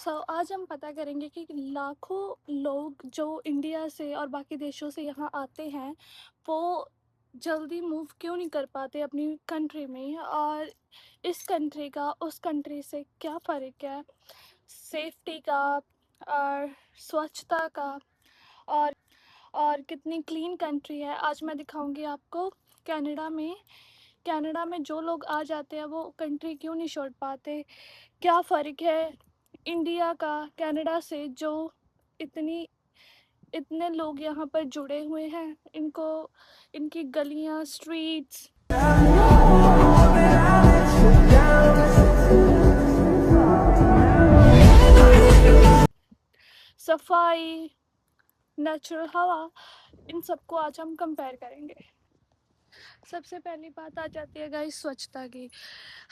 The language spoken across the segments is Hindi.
आज हम पता करेंगे कि लाखों लोग जो इंडिया से और बाकी देशों से यहाँ आते हैं, वो जल्दी मूव क्यों नहीं कर पाते अपनी कंट्री में, और इस कंट्री का उस कंट्री से क्या फ़र्क है, सेफ्टी का और स्वच्छता का, और और कितनी क्लीन कंट्री है। आज मैं दिखाऊंगी आपको। कनाडा में कनाडा में जो लोग आ जाते हैं वो कंट्री क्यों नहीं छोड़ पाते, क्या फ़र्क है इंडिया का कनाडा से, जो इतनी इतने लोग यहाँ पर जुड़े हुए हैं, इनको इनकी गलियाँ, स्ट्रीट्स, सफाई, नेचुरल हवा, इन सबको आज हम कंपेयर करेंगे। सबसे पहली बात आ जाती है गाइस स्वच्छता की।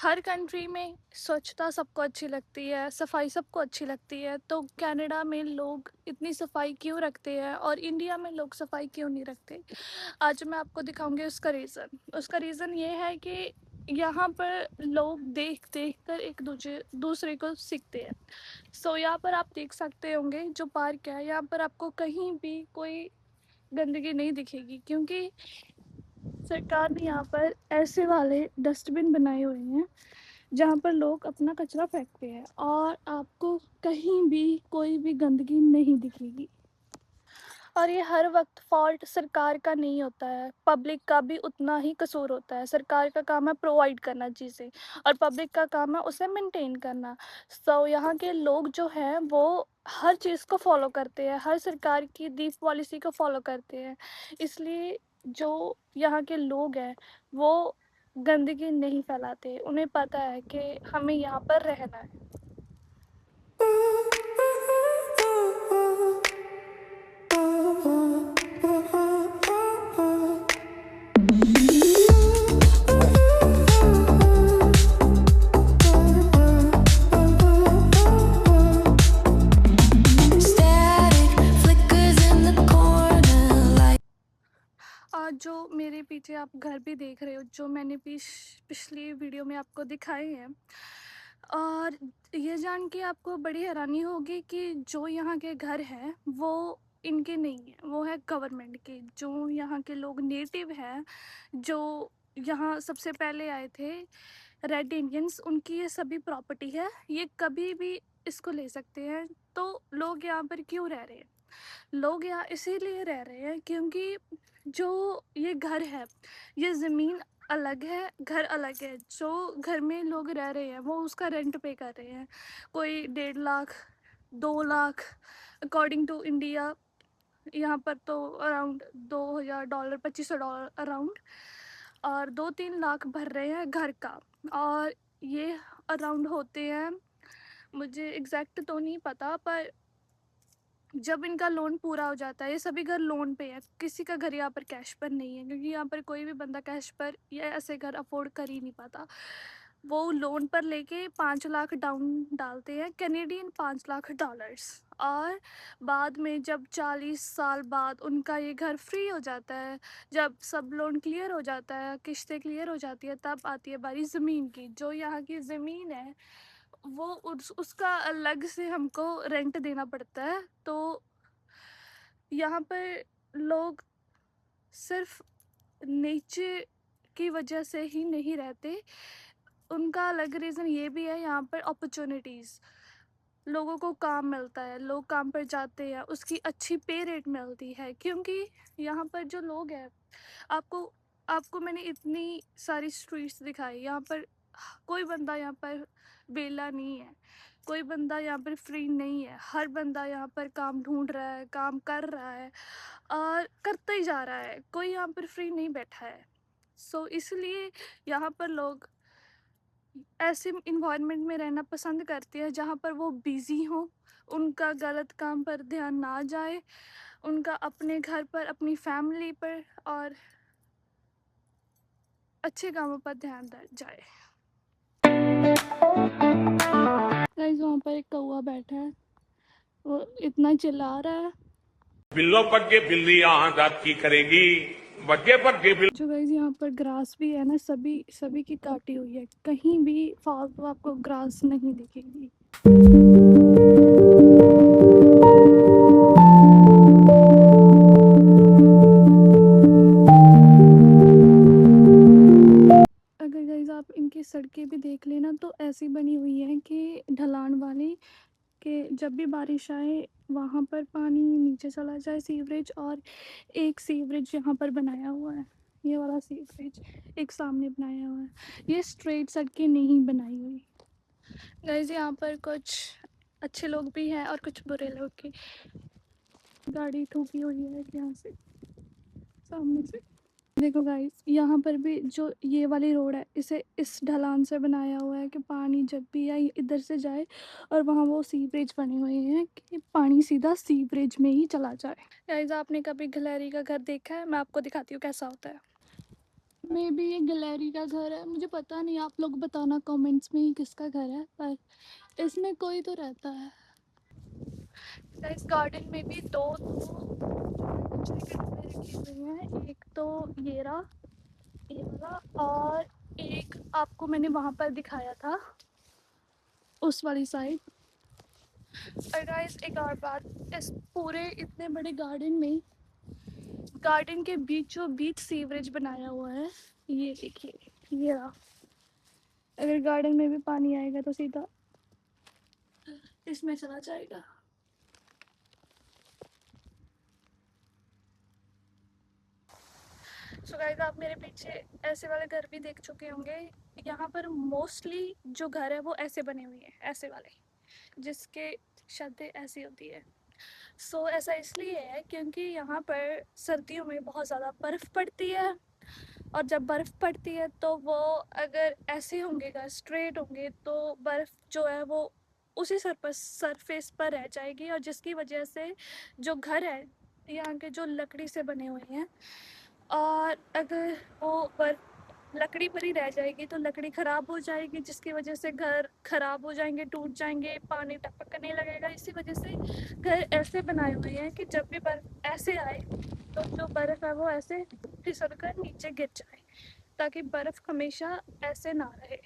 हर कंट्री में स्वच्छता सबको अच्छी लगती है, सफाई सबको अच्छी लगती है, तो कनाडा में लोग इतनी सफाई क्यों रखते हैं और इंडिया में लोग सफाई क्यों नहीं रखते। आज मैं आपको दिखाऊंगी उसका रीज़न ये है कि यहाँ पर लोग देख देख कर एक दूसरे को सीखते हैं। यहाँ पर आप देख सकते होंगे जो पार्क है, यहाँ पर आपको कहीं भी कोई गंदगी नहीं दिखेगी, क्योंकि सरकार ने यहाँ पर ऐसे वाले डस्टबिन बनाए हुए हैं जहाँ पर लोग अपना कचरा फेंकते हैं, और आपको कहीं भी कोई भी गंदगी नहीं दिखेगी। और ये हर वक्त फॉल्ट सरकार का नहीं होता है, पब्लिक का भी उतना ही कसूर होता है। सरकार का काम है प्रोवाइड करना चीज़ें, और पब्लिक का काम है उसे मेंटेन करना। यहाँ के लोग जो हैं वो हर चीज़ को फॉलो करते हैं, हर सरकार की दी पॉलिसी को फॉलो करते हैं, इसलिए जो यहाँ के लोग हैं वो गंदगी नहीं फैलाते। उन्हें पता है कि हमें यहाँ पर रहना है। आज जो मेरे पीछे आप घर भी देख रहे हो, जो मैंने पिछली वीडियो में आपको दिखाए हैं, और ये जान के आपको बड़ी हैरानी होगी कि जो यहाँ के घर हैं वो इनके नहीं है, वो है गवर्नमेंट के। जो यहाँ के लोग नेटिव हैं, जो यहाँ सबसे पहले आए थे, रेड इंडियंस, उनकी ये सभी प्रॉपर्टी है, ये कभी भी इसको ले सकते हैं। तो लोग यहाँ पर क्यों रह रहे हैं? लोग यहाँ इसीलिए रह रहे हैं क्योंकि जो ये घर है, ये ज़मीन अलग है, घर अलग है। जो घर में लोग रह रहे हैं वो उसका रेंट पे कर रहे हैं, कोई 1.5 lakh, 2 lakh, according to India. यहाँ पर तो अराउंड $2,000, $2,500 अराउंड, और 2-3 लाख भर रहे हैं घर का। और ये अराउंड होते हैं, मुझे एग्जैक्ट तो नहीं पता, पर जब इनका लोन पूरा हो जाता है, ये सभी घर लोन पे है, किसी का घर यहाँ पर कैश पर नहीं है, क्योंकि यहाँ पर कोई भी बंदा कैश पर या ऐसे घर अफोर्ड कर ही नहीं पाता। वो लोन पर लेके 5 लाख डाउन डालते हैं, कैनेडियन $5 लाख, और बाद में जब 40 साल बाद उनका ये घर फ्री हो जाता है, जब सब लोन क्लियर हो जाता है, किस्तें क्लियर हो जाती है, तब आती है बारी ज़मीन की। जो यहाँ की ज़मीन है वो उसका अलग से हमको रेंट देना पड़ता है। तो यहाँ पर लोग सिर्फ नेचर की वजह से ही नहीं रहते, उनका अलग रीज़न ये भी है, यहाँ पर अपॉर्चुनिटीज़, लोगों को काम मिलता है, लोग काम पर जाते हैं, उसकी अच्छी पे रेट मिलती है। क्योंकि यहाँ पर जो लोग हैं, आपको आपको मैंने इतनी सारी स्ट्रीट्स दिखाई, यहाँ पर कोई बंदा यहाँ पर वेला नहीं है, कोई बंदा यहाँ पर फ्री नहीं है। हर बंदा यहाँ पर काम ढूंढ रहा है, काम कर रहा है और करता ही जा रहा है, कोई यहाँ पर फ्री नहीं बैठा है। इसलिए यहाँ पर लोग ऐसे इन्वायरमेंट में रहना पसंद करते हैं जहाँ पर वो बिज़ी हों, उनका गलत काम पर ध्यान ना जाए, उनका अपने घर पर, अपनी फैमिली पर और अच्छे कामों पर ध्यान जाए। गाइस, वहाँ पर एक कौवा बैठा है, वो इतना चिल्ला रहा है। बिल्लों पग बिल्लियां दांत की करेगी बग्गे पग्गे बिल। जो गाइस यहाँ पर ग्रास भी है ना, सभी की काटी हुई है, कहीं भी फालतू आपको ग्रास नहीं दिखेगी। ढलान वाली, कि जब भी बारिश आए वहाँ पर पानी नीचे चला जाए सीवरेज। और एक सीवरेज यहाँ पर बनाया हुआ है, ये वाला सीवरेज एक सामने बनाया हुआ है, ये स्ट्रेट सड़कें नहीं बनाई हुई। गाइस यहाँ पर कुछ अच्छे लोग भी हैं और कुछ बुरे लोग की गाड़ी ठोकी हुई है यहाँ से, सामने से। देखो गाइस यहाँ पर भी जो ये वाली रोड है, इसे इस ढलान से बनाया हुआ है कि पानी जब भी आए इधर से जाए, और वहाँ वो सीवरेज बने हुए हैं कि पानी सीधा सीवरेज में ही चला जाए। गाइस आपने कभी गिलहरी का घर देखा है? मैं आपको दिखाती हूँ कैसा होता है। मे बी ये गिलहरी का घर है, मुझे पता नहीं, आप लोग बताना कमेंट्स में ही किसका घर है, पर इसमें कोई तो रहता है। इस गार्डन में भी दो कचरे के डब्बे रखे हुए हैं, एक तो ये रहा, ये वाला, और एक आपको मैंने वहाँ पर दिखाया था उस वाली साइड। और गाइस एक और बात, इस पूरे इतने बड़े गार्डन में, गार्डन के बीचों बीच सीवरेज बनाया हुआ है। ये देखिए, ये रहा। अगर गार्डन में भी पानी आएगा तो सीधा इसमें चला जाएगा। सो गाइस आप मेरे पीछे ऐसे वाले घर भी देख चुके होंगे। यहाँ पर मोस्टली जो घर है वो ऐसे बने हुए हैं, ऐसे वाले, जिसके छतें ऐसी होती है। सो ऐसा इसलिए है क्योंकि यहाँ पर सर्दियों में बहुत ज़्यादा बर्फ़ पड़ती है, और जब बर्फ़ पड़ती है तो वो अगर ऐसे होंगे घर स्ट्रेट होंगे तो बर्फ़ जो है वो उसी सरफेस पर रह जाएगी, और जिसकी वजह से जो घर है यहाँ के जो लकड़ी से बने हुए हैं, और अगर वो बर्फ़ लकड़ी पर ही रह जाएगी तो लकड़ी ख़राब हो जाएगी, जिसकी वजह से घर ख़राब हो जाएंगे, टूट जाएंगे, पानी टपकने लगेगा। इसी वजह से घर ऐसे बनाए हुए हैं कि जब भी बर्फ़ ऐसे आए तो जो बर्फ़ है वो ऐसे फिसल कर नीचे गिर जाए, ताकि बर्फ़ हमेशा ऐसे ना रहे।